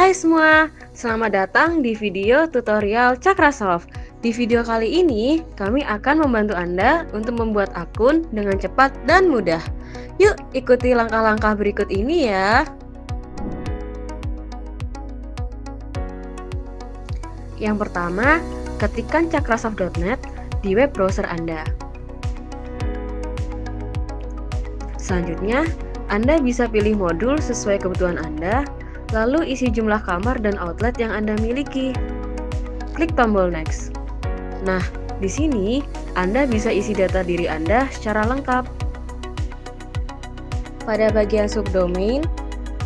Hai semua, selamat datang di video tutorial Cakrasoft. Di video kali ini, kami akan membantu Anda untuk membuat akun dengan cepat dan mudah. Yuk, ikuti langkah-langkah berikut ini ya. Yang pertama, ketikkan cakrasoft.net di web browser Anda. Selanjutnya, Anda bisa pilih modul sesuai kebutuhan Anda, lalu isi jumlah kamar dan outlet yang Anda miliki. Klik tombol Next. Nah, di sini Anda bisa isi data diri Anda secara lengkap. Pada bagian subdomain,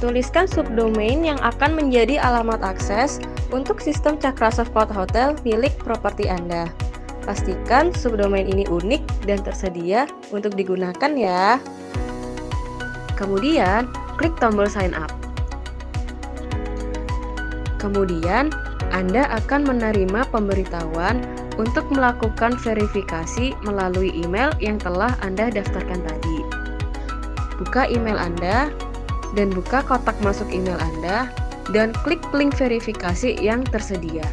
tuliskan subdomain yang akan menjadi alamat akses untuk sistem Cakrasoft Cloud Hotel milik properti Anda. Pastikan subdomain ini unik dan tersedia untuk digunakan ya. Kemudian, klik tombol Sign Up. Kemudian, Anda akan menerima pemberitahuan untuk melakukan verifikasi melalui email yang telah Anda daftarkan tadi. Buka email Anda dan buka kotak masuk email Anda dan klik link verifikasi yang tersedia.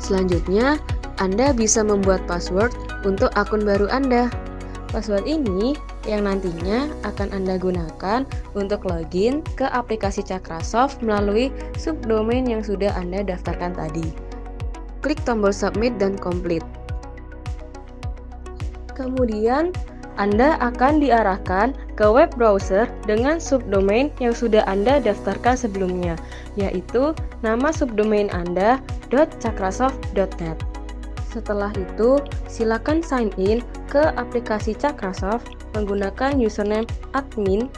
Selanjutnya, Anda bisa membuat password untuk akun baru Anda. Password ini yang nantinya akan Anda gunakan untuk login ke aplikasi Cakrasoft melalui subdomain yang sudah Anda daftarkan tadi. Klik tombol Submit dan Complete. Kemudian, Anda akan diarahkan ke web browser dengan subdomain yang sudah Anda daftarkan sebelumnya, yaitu nama subdomain Anda .cakrasoft.net. Setelah itu, silakan sign in ke aplikasi Cakrasoft menggunakan username admin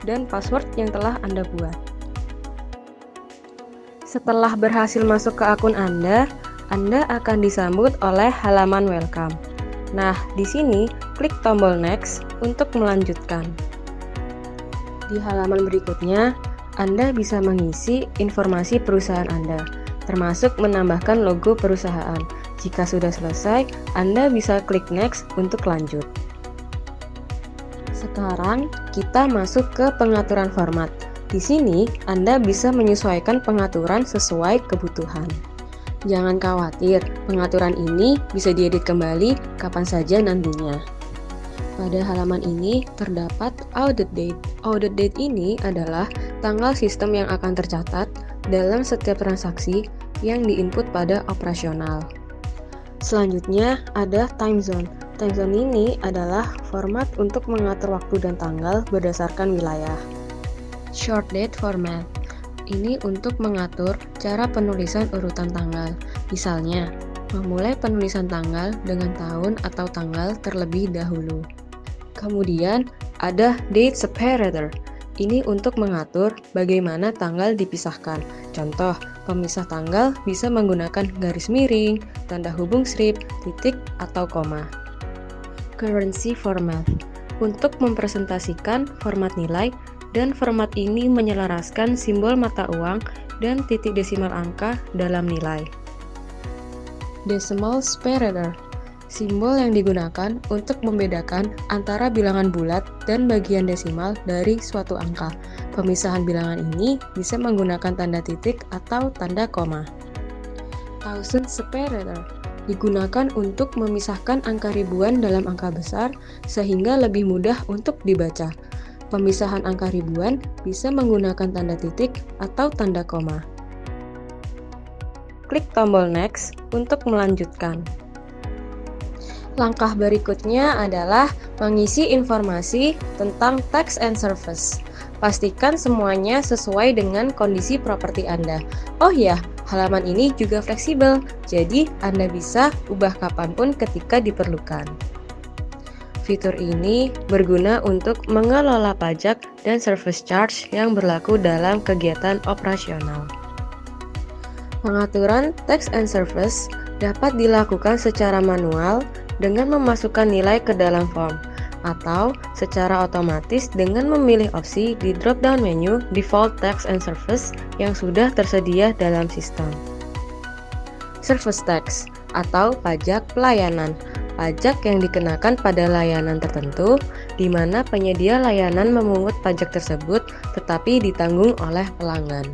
dan password yang telah Anda buat. Setelah berhasil masuk ke akun Anda akan disambut oleh halaman welcome. Nah, di sini klik tombol next untuk melanjutkan. Di halaman berikutnya, Anda bisa mengisi informasi perusahaan Anda, termasuk menambahkan logo perusahaan. Jika sudah selesai, Anda bisa klik next untuk lanjut. Sekarang, kita masuk ke pengaturan format. Di sini, Anda bisa menyesuaikan pengaturan sesuai kebutuhan. Jangan khawatir, pengaturan ini bisa diedit kembali kapan saja nantinya. Pada halaman ini terdapat audit date. Audit date ini adalah tanggal sistem yang akan tercatat dalam setiap transaksi yang diinput pada operasional. Selanjutnya ada time zone. Time zone ini adalah format untuk mengatur waktu dan tanggal berdasarkan wilayah. Short date format. Ini untuk mengatur cara penulisan urutan tanggal. Misalnya, memulai penulisan tanggal dengan tahun atau tanggal terlebih dahulu. Kemudian ada date separator. Ini untuk mengatur bagaimana tanggal dipisahkan. Contoh, pemisah tanggal bisa menggunakan garis miring, tanda hubung strip, titik, atau koma. Currency format. Untuk mempresentasikan format nilai, dan format ini menyelaraskan simbol mata uang dan titik desimal angka dalam nilai. Decimal separator. Simbol yang digunakan untuk membedakan antara bilangan bulat dan bagian desimal dari suatu angka. Pemisahan bilangan ini bisa menggunakan tanda titik atau tanda koma. Thousand separator digunakan untuk memisahkan angka ribuan dalam angka besar sehingga lebih mudah untuk dibaca. Pemisahan angka ribuan bisa menggunakan tanda titik atau tanda koma. Klik tombol next untuk melanjutkan. Langkah berikutnya adalah mengisi informasi tentang tax and service. Pastikan semuanya sesuai dengan kondisi properti Anda. Oh ya, halaman ini juga fleksibel, jadi Anda bisa ubah kapanpun ketika diperlukan. Fitur ini berguna untuk mengelola pajak dan service charge yang berlaku dalam kegiatan operasional. Pengaturan tax and service dapat dilakukan secara manual dengan memasukkan nilai ke dalam form, atau secara otomatis dengan memilih opsi di drop-down menu Default Tax and Service yang sudah tersedia dalam sistem. Service Tax atau pajak pelayanan. pajak yang dikenakan pada layanan tertentu, di mana penyedia layanan memungut pajak tersebut tetapi ditanggung oleh pelanggan.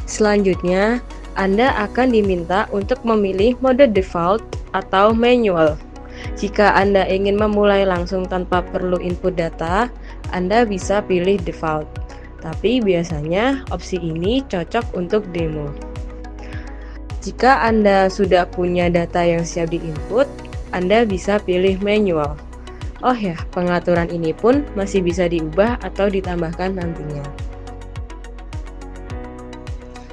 Selanjutnya, Anda akan diminta untuk memilih mode default atau manual. Jika Anda ingin memulai langsung tanpa perlu input data, Anda bisa pilih default. Tapi biasanya opsi ini cocok untuk demo. Jika Anda sudah punya data yang siap diinput, Anda bisa pilih manual. Oh ya, pengaturan ini pun masih bisa diubah atau ditambahkan nantinya.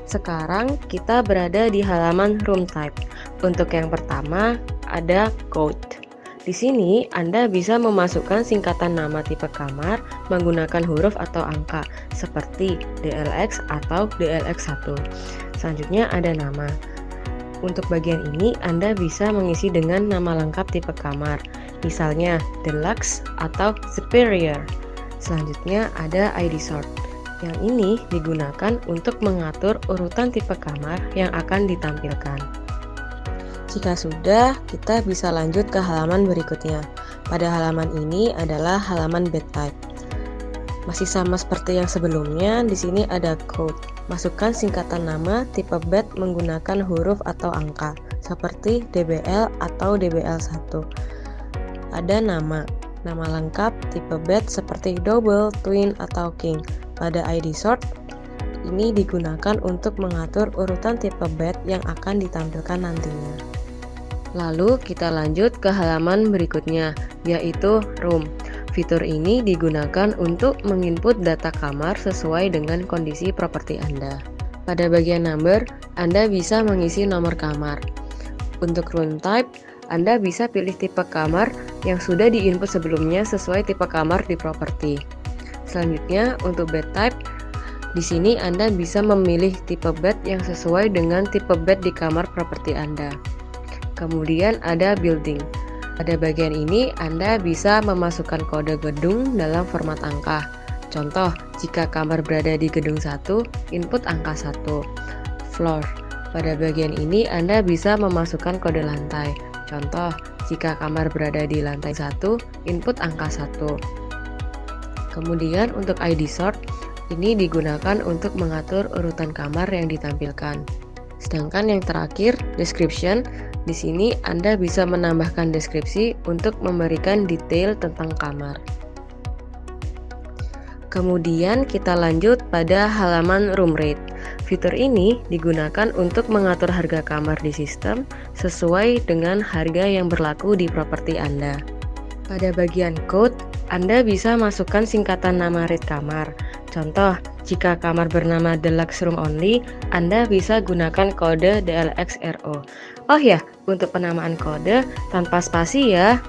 Sekarang kita berada di halaman room type. Untuk yang pertama ada code. Di sini Anda bisa memasukkan singkatan nama tipe kamar menggunakan huruf atau angka seperti DLX atau DLX1. Selanjutnya ada nama. Untuk bagian ini Anda bisa mengisi dengan nama lengkap tipe kamar, misalnya Deluxe atau Superior. Selanjutnya ada ID sort. Yang ini digunakan untuk mengatur urutan tipe kamar yang akan ditampilkan. Jika sudah, kita bisa lanjut ke halaman berikutnya. Pada halaman ini adalah halaman bed type. Masih sama seperti yang sebelumnya, di sini ada code. Masukkan singkatan nama tipe bed menggunakan huruf atau angka, seperti DBL atau DBL1. Ada nama lengkap tipe bed seperti double, twin, atau king. Pada ID sort, ini digunakan untuk mengatur urutan tipe bed yang akan ditampilkan nantinya. Lalu kita lanjut ke halaman berikutnya, yaitu room. Fitur ini digunakan untuk menginput data kamar sesuai dengan kondisi properti Anda. Pada bagian number, Anda bisa mengisi nomor kamar. Untuk room type, Anda bisa pilih tipe kamar yang sudah diinput sebelumnya sesuai tipe kamar di properti. Selanjutnya, untuk bed type, di sini Anda bisa memilih tipe bed yang sesuai dengan tipe bed di kamar properti Anda. Kemudian ada building. Pada bagian ini Anda bisa memasukkan kode gedung dalam format angka. Contoh, jika kamar berada di gedung 1, input angka 1. Floor. Pada bagian ini Anda bisa memasukkan kode lantai. Contoh, jika kamar berada di lantai 1, input angka 1. Kemudian untuk ID sort, ini digunakan untuk mengatur urutan kamar yang ditampilkan. Sedangkan yang terakhir, description. Di sini Anda bisa menambahkan deskripsi untuk memberikan detail tentang kamar. Kemudian kita lanjut pada halaman room rate. Fitur ini digunakan untuk mengatur harga kamar di sistem sesuai dengan harga yang berlaku di properti Anda. Pada bagian code, Anda bisa masukkan singkatan nama rate kamar. Contoh, jika kamar bernama Deluxe Room Only, Anda bisa gunakan kode DLXRO. Oh ya, untuk penamaan kode tanpa spasi ya.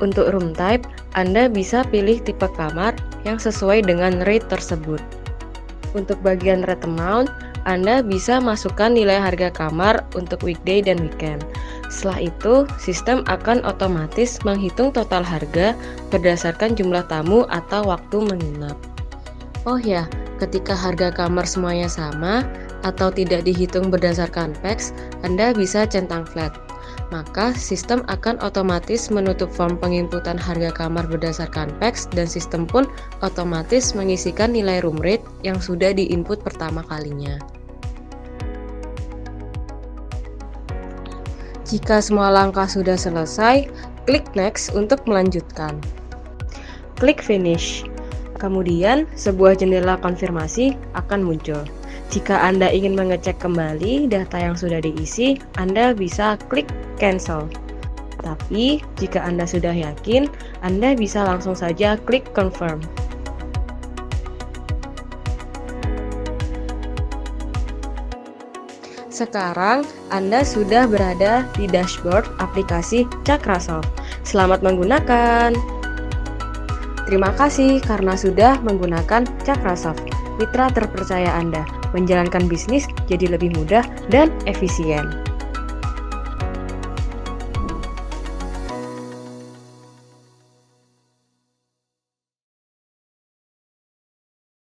Untuk room type, Anda bisa pilih tipe kamar yang sesuai dengan rate tersebut. Untuk bagian rate amount, Anda bisa masukkan nilai harga kamar untuk weekday dan weekend. Setelah itu, sistem akan otomatis menghitung total harga berdasarkan jumlah tamu atau waktu menginap. Oh ya, ketika harga kamar semuanya sama atau tidak dihitung berdasarkan PAX, Anda bisa centang flat. Maka sistem akan otomatis menutup form penginputan harga kamar berdasarkan PAX dan sistem pun otomatis mengisikan nilai room rate yang sudah diinput pertama kalinya. Jika semua langkah sudah selesai, klik next untuk melanjutkan. Klik finish. Kemudian, sebuah jendela konfirmasi akan muncul. Jika Anda ingin mengecek kembali data yang sudah diisi, Anda bisa klik cancel. Tapi, jika Anda sudah yakin, Anda bisa langsung saja klik confirm. Sekarang, Anda sudah berada di dashboard aplikasi Cakrasoft. Selamat menggunakan! Terima kasih karena sudah menggunakan Cakrasoft, mitra terpercaya Anda, menjalankan bisnis jadi lebih mudah dan efisien.